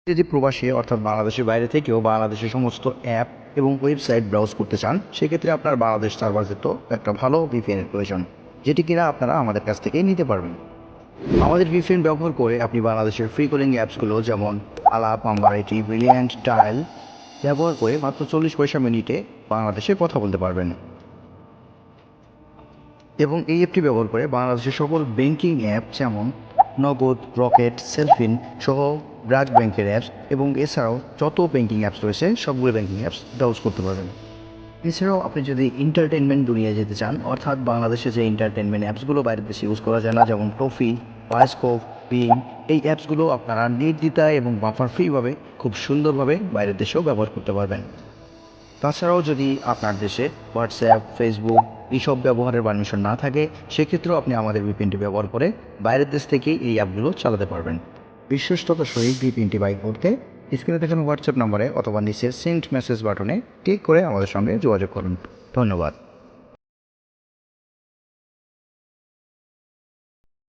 যদি প্রবাসী অর্থাৎ বাংলাদেশের বাইরে থেকেও বাংলাদেশের সমস্ত অ্যাপ এবং ওয়েবসাইট ব্রাউজ করতে চান, সেক্ষেত্রে আপনার বাংলাদেশ সার্ভারযুক্ত একটা ভালো ভিপিএনের প্রয়োজন, যেটি কিনা আপনারা আমাদের কাছ থেকে নিতে পারবেন। আমাদের ভিপিএন ব্যবহার করে আপনি বাংলাদেশের ফ্রি কলিং অ্যাপসগুলো যেমন আলাপ, আম্বারেটি, ব্রিলিয়ান্ট, ডায়াল ব্যবহার করে মাত্র 40 পয়সা মিনিটে বাংলাদেশে কথা বলতে পারবেন। এবং এই অ্যাপটি ব্যবহার করে বাংলাদেশের সকল ব্যাংকিং অ্যাপ যেমন নগদ, রকেট, সেলফিন সহ ব্রাক ব্যাংকের অ্যাপস এবং এছাড়াও যত ব্যাংকিং অ্যাপস রয়েছে সবগুলো ব্যাংকিং অ্যাপস ব্রাউজ করতে পারবেন। এছাড়াও আপনি যদি এন্টারটেনমেন্ট দুনিয়ায় যেতে চান, অর্থাৎ বাংলাদেশে যে এন্টারটেনমেন্ট অ্যাপসগুলো বাইরের দেশে ইউজ করা যায় না, যেমন টফি, বায়োস্কোপ, বিং, এই অ্যাপসগুলো আপনারা নির্দ্বিধায় এবং বাফার ফ্রিভাবে খুব সুন্দরভাবে বাইরের দেশেও ব্যবহার করতে পারবেন। তাছাড়াও যদি আপনার দেশে হোয়াটসঅ্যাপ, ফেসবুক এইসব ব্যবহারের পারমিশন না থাকে, সেক্ষেত্রেও আপনি আমাদের ভিপিএনটি ব্যবহার করে বাইরের দেশ থেকেই এই অ্যাপগুলো চালাতে পারবেন। বিশ্বস্ততার সহিত ভিপিএনটি বাই করতে স্ক্রিনে দেখানো হোয়াটসঅ্যাপ নম্বরে অথবা নিচের সেন্ড মেসেজ বাটনে ক্লিক করে আমাদের সঙ্গে যোগাযোগ করুন। ধন্যবাদ।